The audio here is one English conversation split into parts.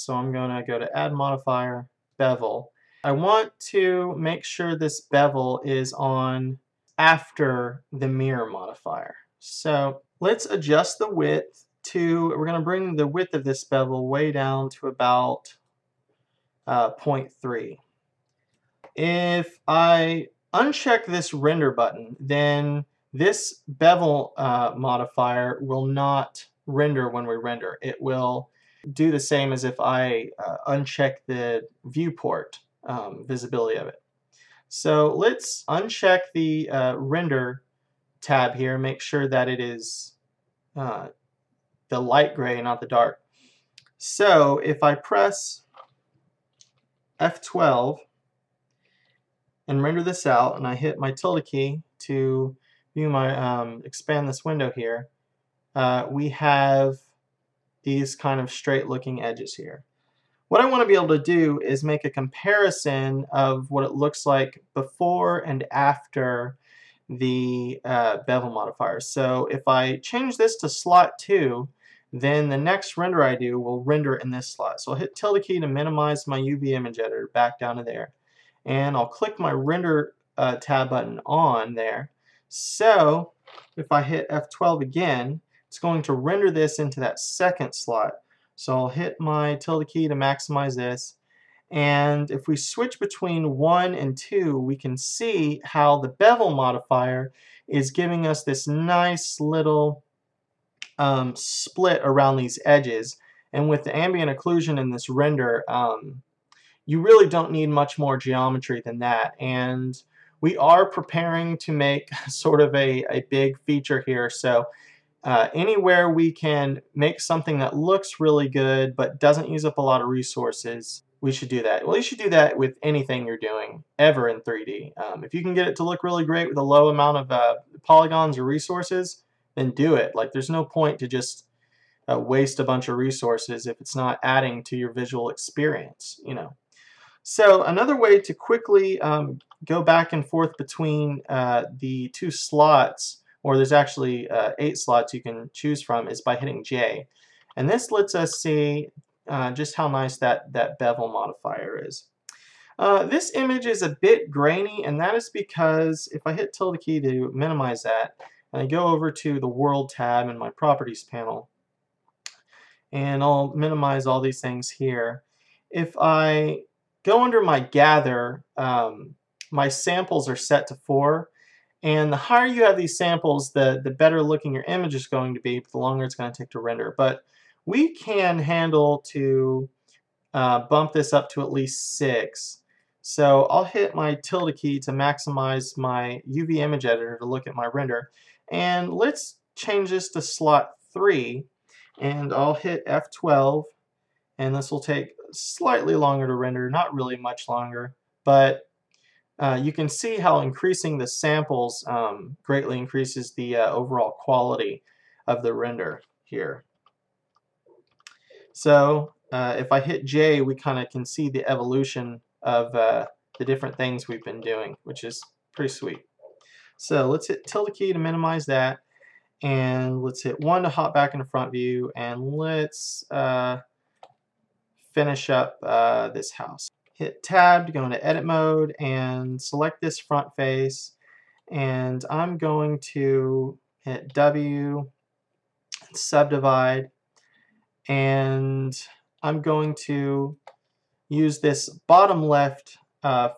So I'm going to go to Add Modifier, Bevel. I want to make sure this bevel is on after the mirror modifier. So let's adjust the width to, we're going to bring the width of this bevel way down to about 0.3. If I uncheck this render button, then this bevel modifier will not render when we render. It will do the same as if I uncheck the viewport visibility of it. So let's uncheck the render tab here, make sure that it is the light gray, not the dark. So if I press F12 and render this out, and I hit my tilde key to view my expand this window here, we have these kind of straight looking edges here. What I want to be able to do is make a comparison of what it looks like before and after the bevel modifier. So if I change this to slot 2, then the next render I do will render in this slot. So I'll hit tilde key to minimize my UV image editor back down to there. And I'll click my render tab button on there. So if I hit F12 again, it's going to render this into that second slot. So I'll hit my tilde key to maximize this. And if we switch between 1 and 2, we can see how the bevel modifier is giving us this nice little split around these edges. And with the ambient occlusion in this render, you really don't need much more geometry than that. And we are preparing to make sort of a big feature here. So anywhere we can make something that looks really good but doesn't use up a lot of resources, we should do that. Well, you should do that with anything you're doing ever in 3D. If you can get it to look really great with a low amount of polygons or resources, then do it. Like, there's no point to just waste a bunch of resources if it's not adding to your visual experience, you know. So another way to quickly go back and forth between the two slots, or there's actually 8 slots you can choose from, is by hitting J. And this lets us see just how nice that bevel modifier is. This image is a bit grainy, and that is because if I hit tilde key to minimize that, and I go over to the World tab in my Properties panel, and I'll minimize all these things here. If I go under my Gather, my samples are set to 4. And the higher you have these samples, the better looking your image is going to be, but the longer it's going to take to render. But we can handle to bump this up to at least 6. So I'll hit my tilde key to maximize my UV image editor to look at my render. And let's change this to slot 3. And I'll hit F12. And this will take slightly longer to render, not really much longer. But you can see how increasing the samples greatly increases the overall quality of the render here. So if I hit J, we kind of can see the evolution of the different things we've been doing, which is pretty sweet. So let's hit tilde key to minimize that, and let's hit 1 to hop back into front view, and let's finish up this house. Hit tab to go into edit mode and select this front face, and I'm going to hit W, subdivide, and I'm going to use this bottom left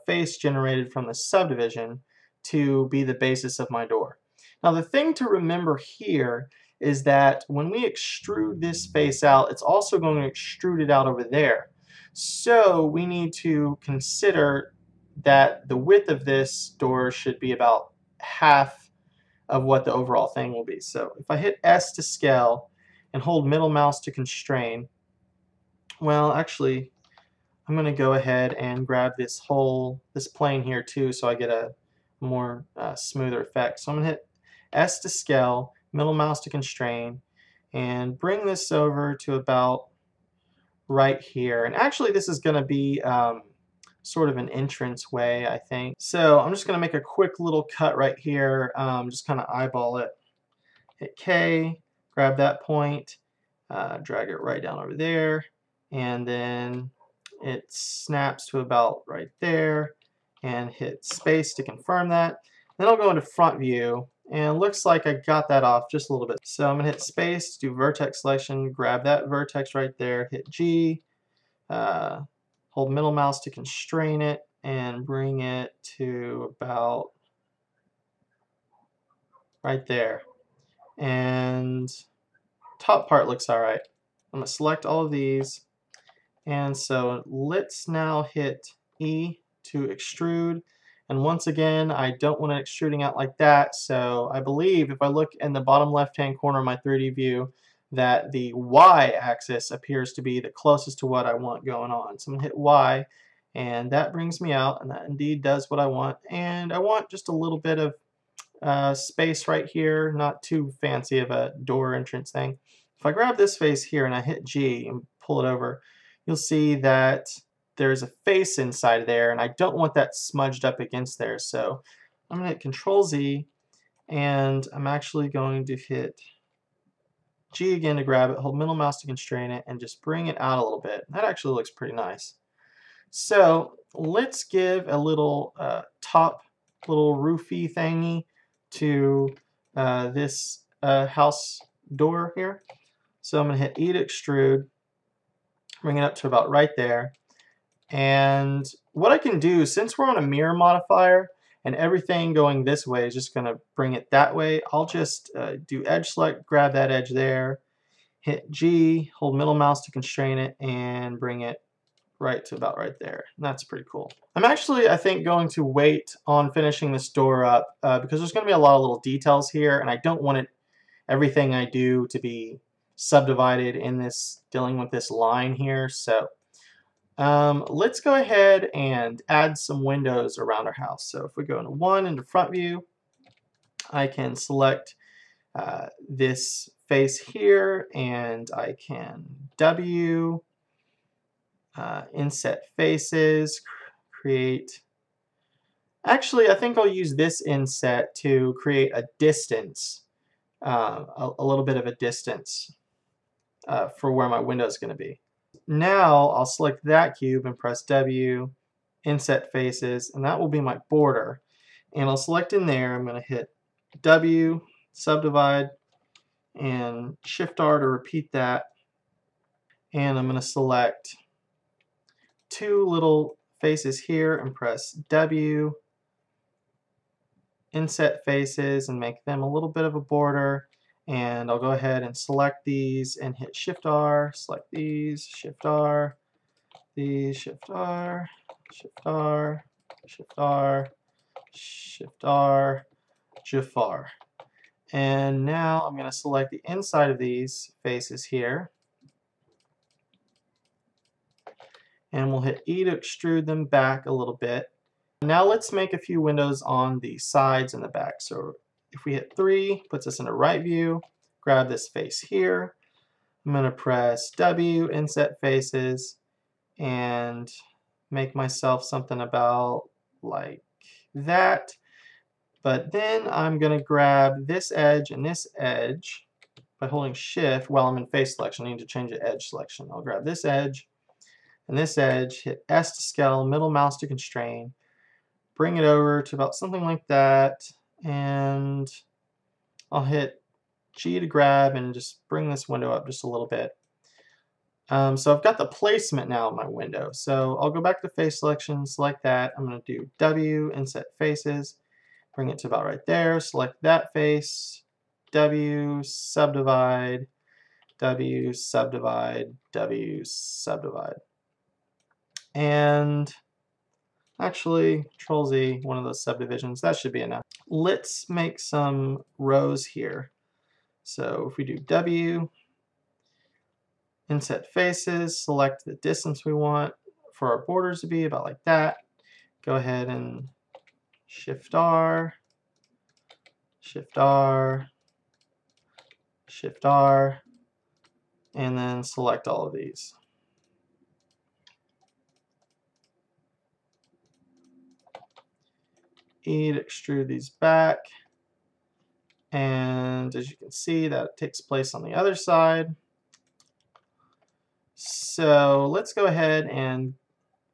face generated from the subdivision to be the basis of my door. Now the thing to remember here is that when we extrude this face out, it's also going to extrude it out over there. So we need to consider that the width of this door should be about half of what the overall thing will be. So if I hit S to scale and hold middle mouse to constrain, well, actually, I'm going to go ahead and grab this plane here too, so I get a more smoother effect. So I'm going to hit S to scale, middle mouse to constrain, and bring this over to about right here. And actually this is going to be sort of an entrance way, I think. So I'm just going to make a quick little cut right here, just kind of eyeball it. Hit K, grab that point, drag it right down over there, and then it snaps to about right there, and hit space to confirm that. Then I'll go into front view, and it looks like I got that off just a little bit. So I'm gonna hit space, do vertex selection, grab that vertex right there, hit G, hold middle mouse to constrain it, and bring it to about right there. And top part looks all right. I'm gonna select all of these, and so let's now hit E to extrude. And once again, I don't want it extruding out like that, so I believe if I look in the bottom left-hand corner of my 3D view, that the Y axis appears to be the closest to what I want going on. So I'm gonna hit Y, and that brings me out, and that indeed does what I want. And I want just a little bit of space right here, not too fancy of a door entrance thing. If I grab this face here and I hit G and pull it over, you'll see that there's a face inside there, and I don't want that smudged up against there. So I'm going to hit Control Z, and I'm actually going to hit G again to grab it, hold middle mouse to constrain it, and just bring it out a little bit. That actually looks pretty nice. So let's give a little top little roofy thingy to this house door here. So I'm going to hit E to extrude, bring it up to about right there. And what I can do, since we're on a mirror modifier and everything going this way is just going to bring it that way, I'll just do edge select, grab that edge there, hit G, hold middle mouse to constrain it, and bring it right to about right there. And that's pretty cool. I'm actually, I think, going to wait on finishing this door up because there's going to be a lot of little details here, and I don't want everything I do to be subdivided in this, dealing with this line here. So let's go ahead and add some windows around our house. So if we go into one, into front view, I can select this face here, and I can W, inset faces, create. Actually, I think I'll use this inset to create a distance, a little bit of a distance for where my window is going to be. Now I'll select that cube and press W, inset faces, and that will be my border. And I'll select in there, I'm going to hit W, subdivide, and Shift R to repeat that. And I'm going to select two little faces here and press W, inset faces, and make them a little bit of a border. And I'll go ahead and select these and hit Shift R, select these, Shift R, these, Shift R, Shift R, Shift R, Shift R, Jafar. And now I'm going to select the inside of these faces here, and we'll hit E to extrude them back a little bit. Now let's make a few windows on the sides and the back. So if we hit 3, puts us in a right view, grab this face here. I'm going to press W, inset faces, and make myself something about like that. But then I'm going to grab this edge and this edge by holding Shift while I'm in face selection. I need to change the edge selection. I'll grab this edge and this edge, hit S to scale, middle mouse to constrain, bring it over to about something like that, and I'll hit G to grab and just bring this window up just a little bit. So I've got the placement now of my window. So I'll go back to face selection, select that. I'm going to do W, inset faces, bring it to about right there, select that face, W, subdivide, W, subdivide, W, subdivide. And actually, Control Z, one of those subdivisions, that should be enough. Let's make some rows here. So if we do W, inset faces, select the distance we want for our borders to be, about like that. Go ahead and Shift R, Shift R, Shift R, and then select all of these. E to extrude these back, and as you can see, that takes place on the other side. So let's go ahead and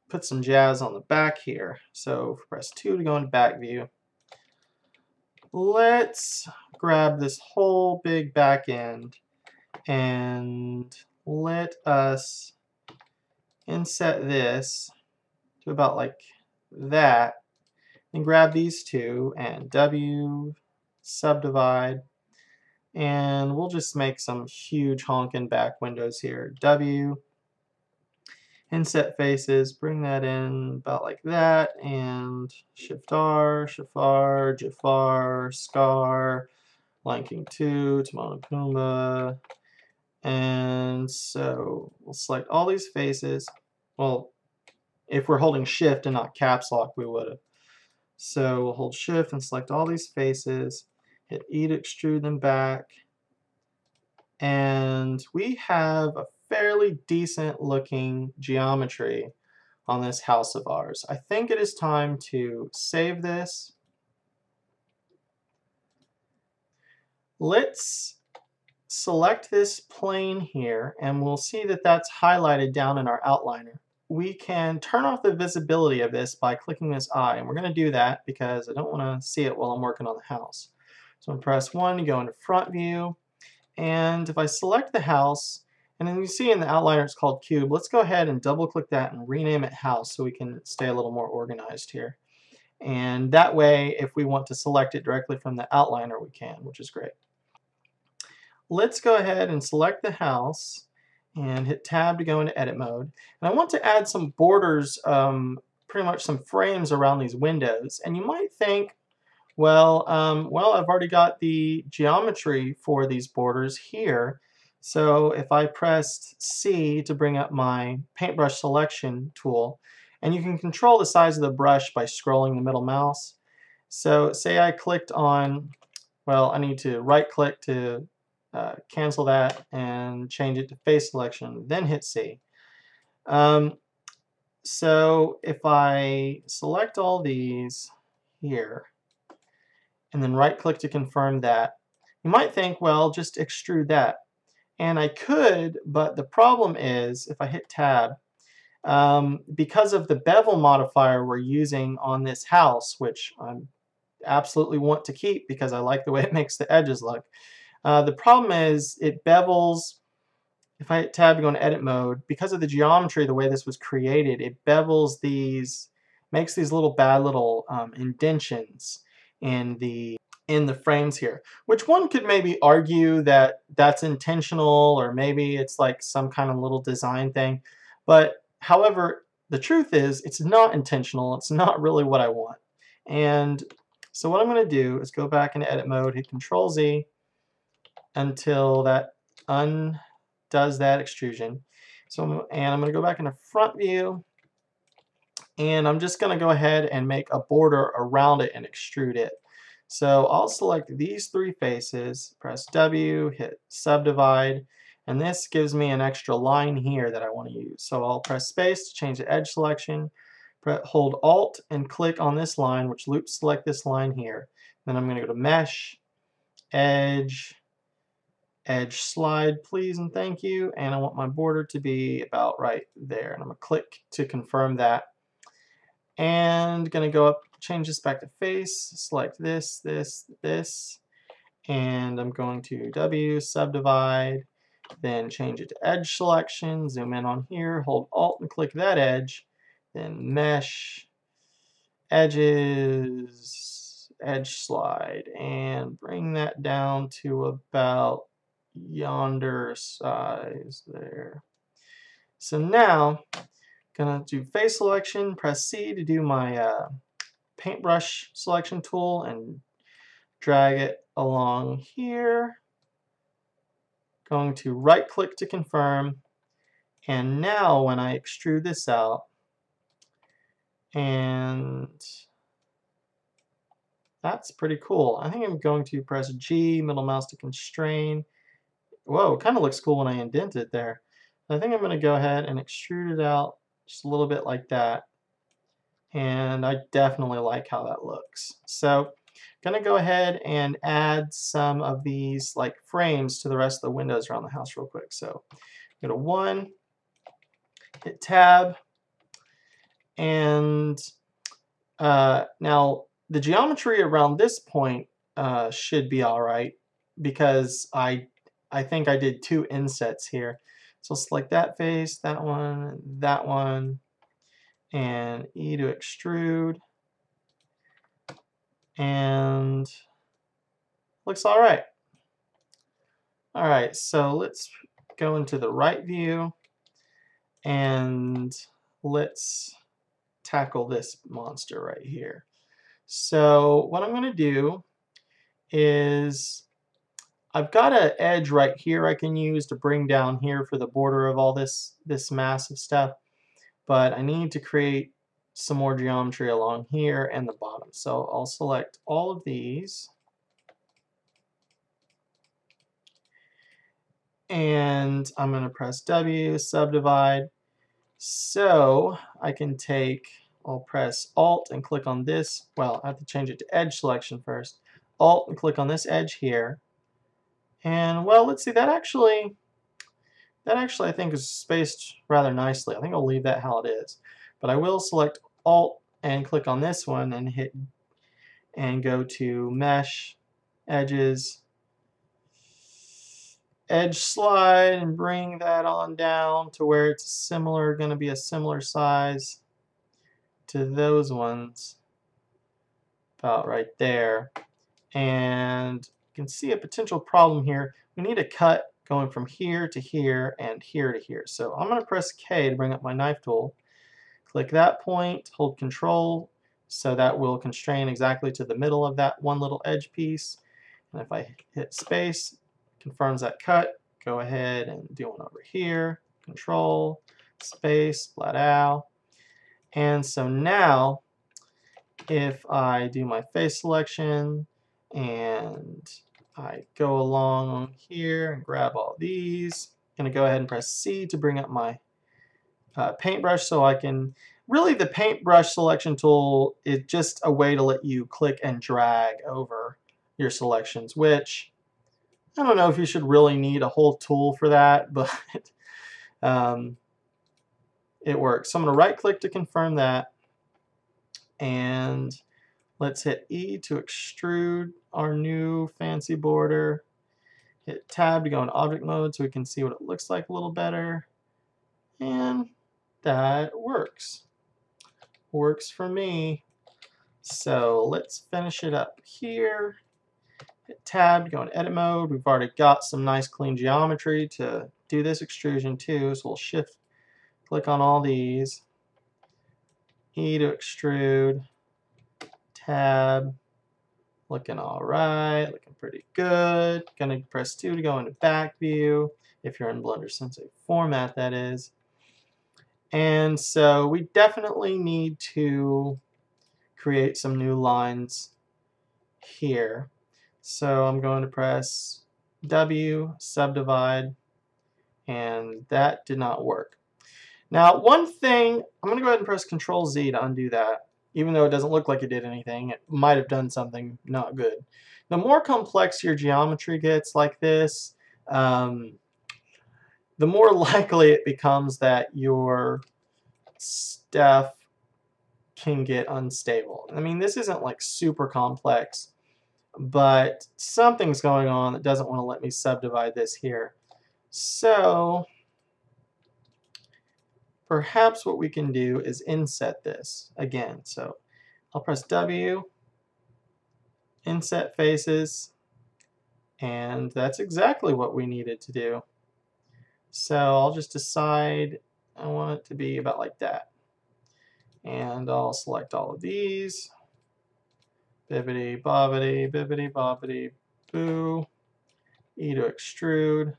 put some jazz on the back here. So press 2 to go into back view. Let's grab this whole big back end and let us inset this to about like that, and grab these two and W, subdivide, and we'll just make some huge honking back windows here. W, inset faces, bring that in about like that, and Shift R, Shift R, Jafar, Scar, Lion King 2, Timon and Pumbaa. And so we'll select all these faces. Well, if we're holding Shift and not Caps Lock, we would have. So we'll hold Shift and select all these faces, hit E to extrude them back, and we have a fairly decent looking geometry on this house of ours. I think it is time to save this. Let's select this plane here, and we'll see that that's highlighted down in our outliner. We can turn off the visibility of this by clicking this eye, and we're going to do that because I don't want to see it while I'm working on the house. So I'm going to press 1 to go into front view, and if I select the house, and then you see in the outliner it's called cube, let's go ahead and double click that and rename it house so we can stay a little more organized here. And that way, if we want to select it directly from the outliner, we can, which is great. Let's go ahead and select the house and hit tab to go into edit mode. And I want to add some borders, pretty much some frames around these windows. And you might think, well, I've already got the geometry for these borders here. So if I pressed C to bring up my paintbrush selection tool, and you can control the size of the brush by scrolling the middle mouse. So say I clicked on, well, I need to right click to cancel that and change it to face selection, then hit C. So if I select all these here, and then right click to confirm that, you might think, well, just extrude that. And I could, but the problem is, if I hit tab, because of the bevel modifier we're using on this house, which I absolutely want to keep because I like the way it makes the edges look, the problem is it bevels. If I hit tab to go into edit mode, because of the geometry, the way this was created, it bevels these, makes these little bad little indentions in the frames here, which one could maybe argue that that's intentional, or maybe it's like some kind of little design thing. But however, the truth is it's not intentional. It's not really what I want. And so what I'm going to do is go back into edit mode, hit Control Z until that undoes that extrusion. So, and I'm going to go back into front view, and I'm just going to go ahead and make a border around it and extrude it. So I'll select these three faces, press W, hit subdivide, and this gives me an extra line here that I want to use. So I'll press space to change the edge selection, hold Alt and click on this line, which loop select this line here. Then I'm going to go to Mesh, Edge, Edge Slide, please and thank you, and I want my border to be about right there. And I'm going to click to confirm that. And going to go up, change this back to face, select this, this, and I'm going to W, subdivide, then change it to edge selection, zoom in on here, hold Alt and click that edge, then Mesh, Edges, Edge Slide, and bring that down to about yonder size there. So now, gonna do face selection, press C to do my paintbrush selection tool and drag it along here. Going to right click to confirm, and now when I extrude this out, and that's pretty cool. I think I'm going to press G, middle mouse to constrain. Whoa, it kind of looks cool when I indent it there. I think I'm going to go ahead and extrude it out just a little bit like that. And I definitely like how that looks. So I'm going to go ahead and add some of these like frames to the rest of the windows around the house real quick. So go to 1, hit tab, and now the geometry around this point should be all right because I think I did 2 insets here. So select that face, that one, and E to extrude, and looks all right. All right, so let's go into the right view and let's tackle this monster right here. So what I'm going to do is I've got an edge right here I can use to bring down here for the border of all this massive stuff, but I need to create some more geometry along here and the bottom. So I'll select all of these, and I'm going to press W, subdivide. So I can I'll press Alt and click on this. Well, I have to change it to edge selection first. Alt and click on this edge here. And well, let's see, that actually I think is spaced rather nicely. I think I'll leave that how it is. But I will select Alt and click on this one and hit and go to Mesh, Edges, Edge Slide, and bring that on down to where it's going to be a similar size to those ones, about right there. And you can see a potential problem here. We need a cut going from here to here and here to here. So I'm going to press K to bring up my knife tool. Click that point, hold Control, so that will constrain exactly to the middle of that one little edge piece. And if I hit space, it confirms that cut. Go ahead and do one over here. Control, space, flat out. And so now, if I do my face selection and I go along here and grab all these, I'm going to go ahead and press C to bring up my paintbrush so I can, really the paintbrush selection tool is just a way to let you click and drag over your selections, which I don't know if you should really need a whole tool for that, but it works. So I'm going to right click to confirm that, and let's hit E to extrude our new fancy border. Hit tab to go in object mode so we can see what it looks like a little better. And that works. Works for me. So let's finish it up here. Hit tab to go in edit mode. We've already got some nice clean geometry to do this extrusion too. So we'll shift, click on all these. E to extrude. Tab. Looking all right, looking pretty good. Gonna press 2 to go into back view, if you're in Blender Sensei format, that is. And so we definitely need to create some new lines here. So I'm going to press W, subdivide, and that did not work. Now, one thing, I'm going to go ahead and press Control Z to undo that. Even though it doesn't look like it did anything, it might have done something not good. The more complex your geometry gets like this, the more likely it becomes that your stuff can get unstable. I mean, this isn't like super complex, but something's going on that doesn't want to let me subdivide this here. So perhaps what we can do is inset this again. So I'll press W, inset faces, and that's exactly what we needed to do. So I'll just decide I want it to be about like that. And I'll select all of these. Bibbidi bobbidi, bibbidi bobbidi, boo. E to extrude.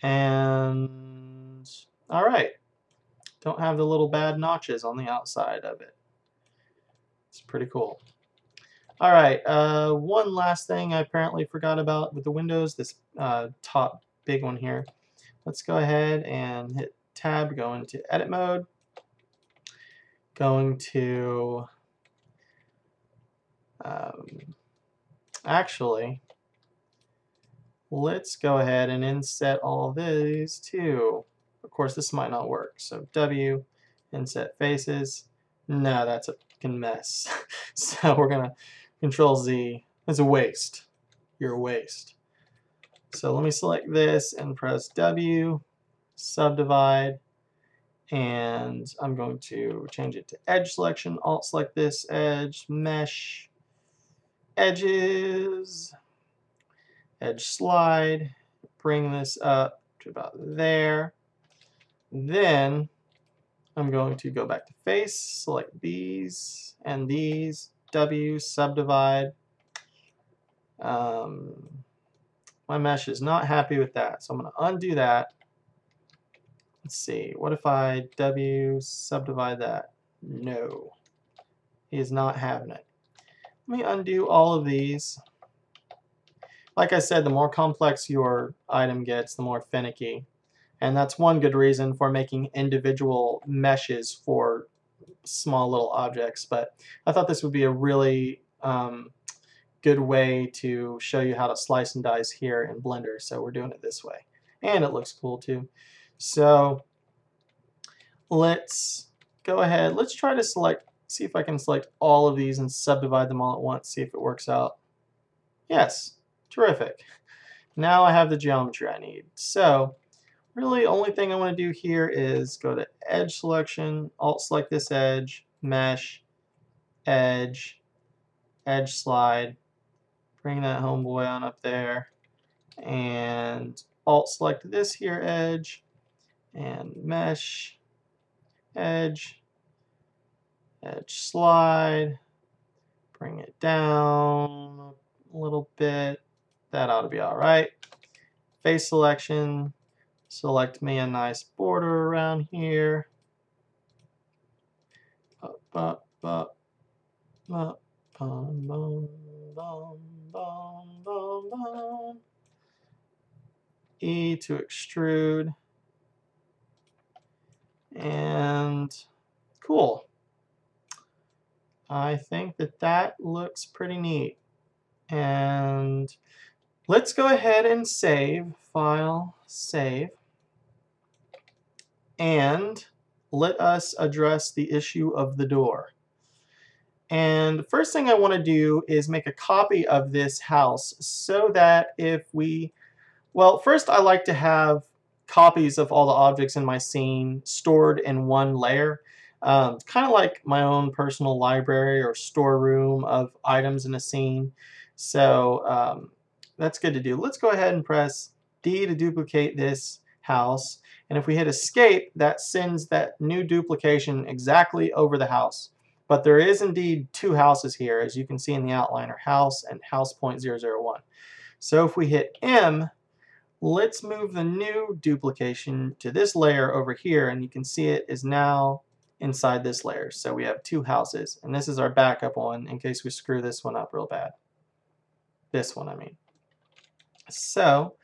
And all right. Don't have the little bad notches on the outside of it. It's pretty cool. All right, one last thing I apparently forgot about with the windows, this top big one here. Let's go ahead and hit tab, go into edit mode. Going to, actually, let's go ahead and inset all of these too. Of course, this might not work. So W, inset faces. No, that's a fucking mess. So we're gonna Control Z. It's a waste. You're a waste. So let me select this and press W, subdivide, and I'm going to change it to edge selection. Alt select this edge, mesh, edges, edge slide, bring this up to about there. Then I'm going to go back to face, select these and these, W, subdivide. My mesh is not happy with that, so I'm going to undo that. Let's see, what if I W, subdivide that? No, he is not having it. Let me undo all of these. Like I said, the more complex your item gets, the more finicky. And that's one good reason for making individual meshes for small little objects. But I thought this would be a really good way to show you how to slice and dice here in Blender. So we're doing it this way. And it looks cool too. So let's go ahead. Let's try to see if I can select all of these and subdivide them all at once, see if it works out. Yes, terrific. Now I have the geometry I need. So really, only thing I want to do here is go to edge selection, alt select this edge, mesh, edge, edge slide, bring that homeboy on up there, and alt select this here edge, and mesh, edge, edge slide, bring it down a little bit. That ought to be all right. Face selection, select me a nice border around here. Up, up, up, up, bum, bum, bum, bum, bum, bum. E to extrude. And cool. I think that looks pretty neat. And let's go ahead and save. File, save. And let us address the issue of the door. And the first thing I want to do is make a copy of this house so that if we, well, first I like to have copies of all the objects in my scene stored in one layer. Kind of like my own personal library or storeroom of items in a scene. So that's good to do. Let's go ahead and press D to duplicate this house. And if we hit escape, that sends that new duplication exactly over the house. But there is indeed two houses here, as you can see in the outliner, house and house point 001. So if we hit M, let's move the new duplication to this layer over here, and you can see it is now inside this layer. So we have two houses, and this is our backup one in case we screw this one up real bad. This one, I mean. So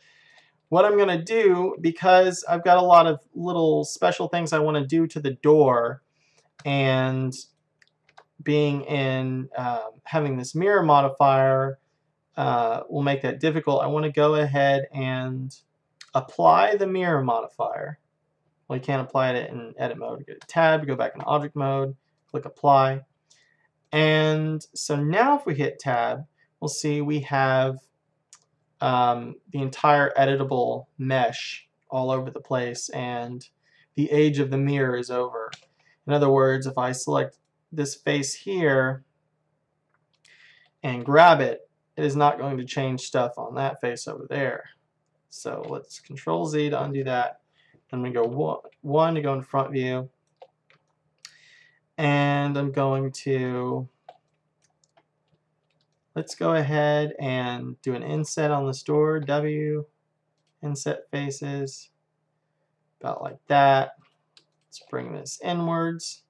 what I'm going to do, because I've got a lot of little special things I want to do to the door, and being in having this mirror modifier will make that difficult. I want to go ahead and apply the mirror modifier. Well, you can't apply it in edit mode. Go to tab, go back in object mode, click apply. And so now if we hit tab, we'll see we have the entire editable mesh all over the place, and the age of the mirror is over. In other words, if I select this face here and grab it, it is not going to change stuff on that face over there. So let's Control Z to undo that. I'm going to go one to go in front view. And I'm going to, let's go ahead and do an inset on this door. W, inset faces, about like that. Let's bring this inwards.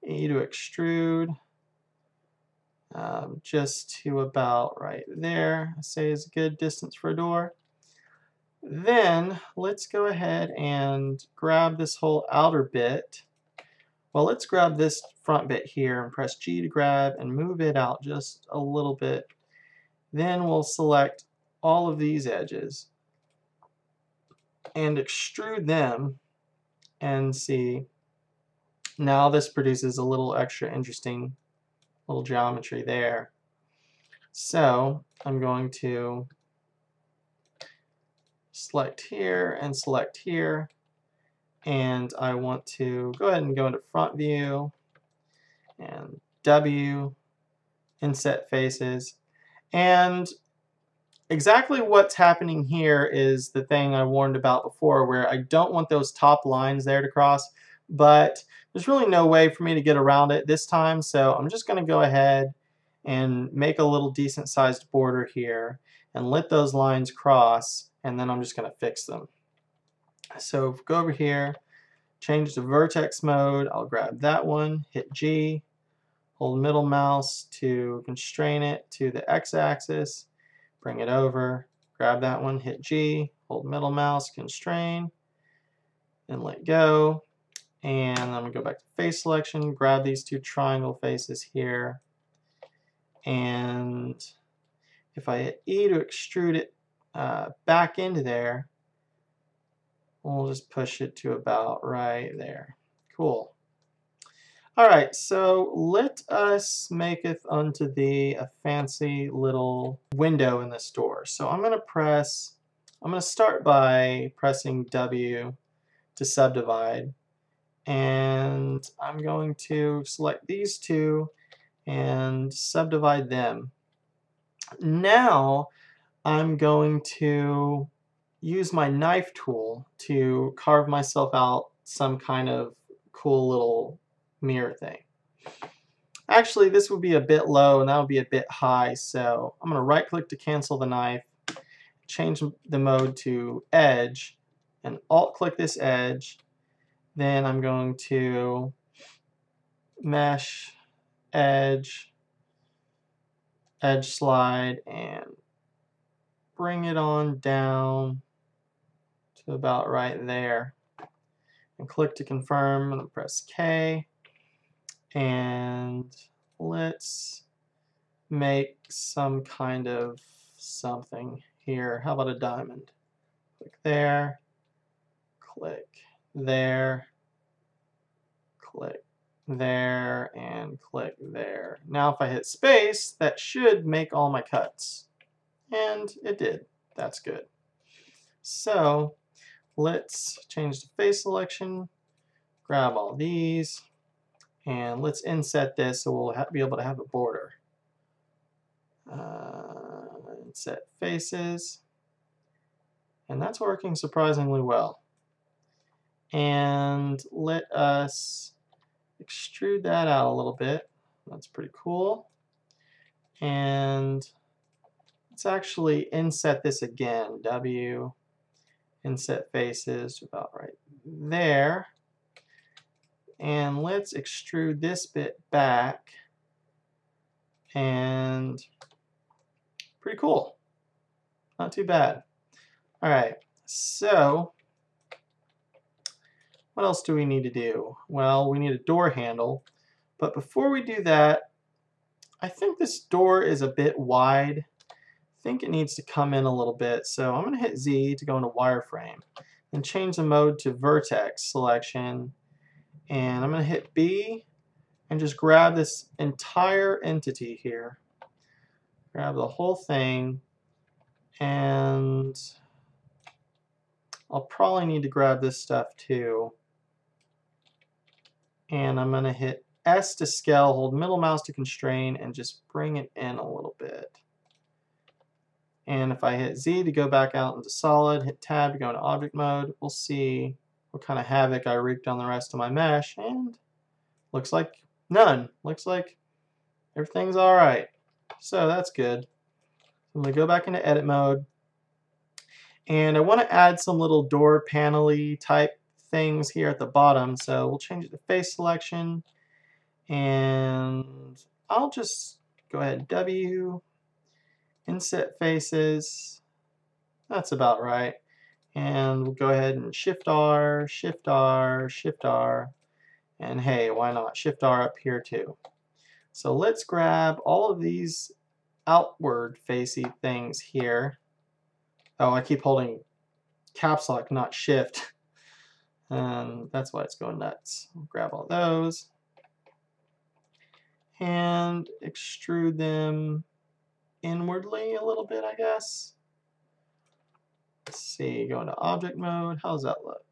E to extrude. Just to about right there, I say is a good distance for a door. Then let's go ahead and grab this whole outer bit. Well, let's grab this front bit here and press G to grab and move it out just a little bit. Then we'll select all of these edges and extrude them and see. Now this produces a little extra interesting little geometry there. So I'm going to select here and select here, and I want to go ahead and go into front view and W, inset faces, and exactly what's happening here is the thing I warned about before, where I don't want those top lines there to cross, but there's really no way for me to get around it this time, so I'm just going to go ahead and make a little decent sized border here and let those lines cross, and then I'm just going to fix them. So go over here, change to vertex mode, I'll grab that one, hit G, hold middle mouse to constrain it to the x-axis, bring it over, grab that one, hit G, hold middle mouse, constrain, and let go. And I'm going to go back to face selection, grab these two triangle faces here, and if I hit E to extrude it back into there, we'll just push it to about right there. Cool. Alright, so let us maketh unto thee a fancy little window in this door. So I'm going to start by pressing W to subdivide, and I'm going to select these two and subdivide them. Now I'm going to use my knife tool to carve myself out some kind of cool little mirror thing. Actually, this would be a bit low and that would be a bit high, so I'm going to right click to cancel the knife, change the mode to edge, and alt click this edge. Then I'm going to mesh, edge, edge slide, and bring it on down to about right there. And click to confirm and press K. And let's make some kind of something here. How about a diamond? Click there, click there, click there, and click there. Now if I hit space, that should make all my cuts. And it did. That's good. So let's change the face selection, grab all these, and let's inset this so we'll be able to have a border. Inset faces, and that's working surprisingly well. And let us extrude that out a little bit. That's pretty cool. And let's actually inset this again. W, inset faces about right there. And let's extrude this bit back. And pretty cool. Not too bad. Alright, so what else do we need to do? Well, we need a door handle. But before we do that, I think this door is a bit wide. I think it needs to come in a little bit. So I'm going to hit Z to go into wireframe and change the mode to vertex selection. And I'm going to hit B and just grab this entire entity here. Grab the whole thing, and I'll probably need to grab this stuff too. And I'm going to hit S to scale, hold middle mouse to constrain, and just bring it in a little bit. And if I hit Z to go back out into solid, hit tab to go into object mode, we'll see what kind of havoc I wreaked on the rest of my mesh, and looks like none. Looks like everything's alright. So that's good. I'm going to go back into edit mode, and I want to add some little door panel-y type things here at the bottom, so we'll change it to face selection, and I'll just go ahead W, inset faces, that's about right, and we'll go ahead and Shift R, Shift R, Shift R, and hey, why not Shift R up here too. So let's grab all of these outward facing things here. Oh, I keep holding caps lock, not shift. And that's why it's going nuts. I'll grab all those and extrude them inwardly a little bit, I guess. Let's see, go into object mode. How does that look?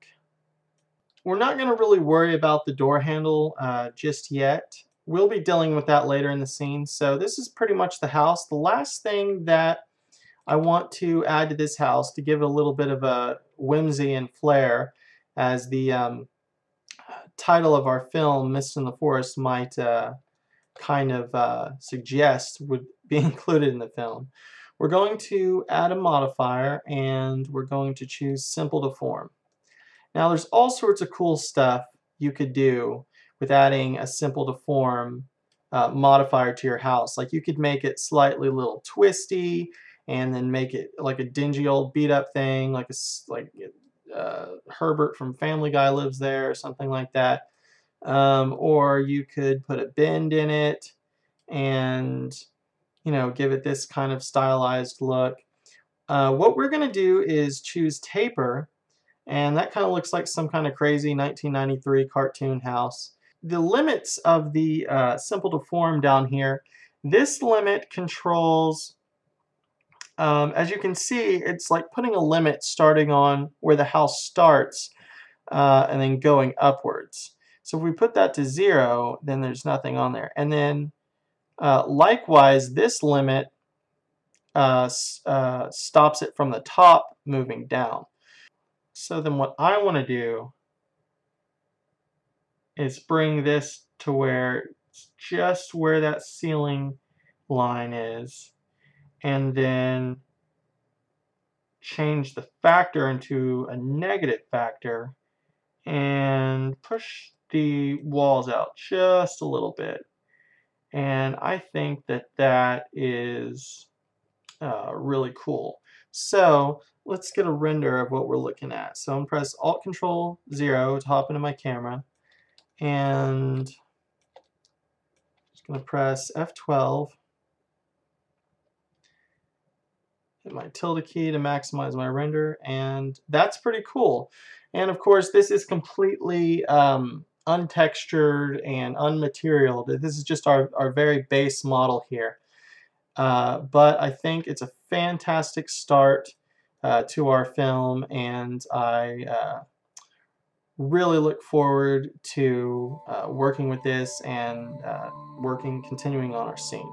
We're not going to really worry about the door handle just yet. We'll be dealing with that later in the scene. So this is pretty much the house. The last thing that I want to add to this house to give it a little bit of a whimsy and flair, as the title of our film, Mist in the Forest, might kind of suggest would be included in the film. We're going to add a modifier, and we're going to choose Simple to Form. Now there's all sorts of cool stuff you could do with adding a Simple to Form modifier to your house. Like you could make it slightly a little twisty, and then make it like a dingy old beat up thing, like Herbert from Family Guy lives there or something like that. Or you could put a bend in it and, you know, give it this kind of stylized look. What we're going to do is choose Taper, and that kind of looks like some kind of crazy 1993 cartoon house. The limits of the Simple to Form down here, this limit controls, as you can see, it's like putting a limit starting on where the house starts and then going upwards. So if we put that to 0, then there's nothing on there. And then likewise, this limit stops it from the top moving down. So then what I want to do is bring this to where it's just where that ceiling line is, and then change the factor into a negative factor and push the walls out just a little bit. And I think that that is really cool. So let's get a render of what we're looking at. So I'm going to press Alt-Control-0 to hop into my camera, and just going to press F12, hit my tilde key to maximize my render, and that's pretty cool. And of course, this is completely untextured and unmaterialed. This is just our very base model here. But I think it's a fantastic start to our film, and I really look forward to working with this and continuing on our scene.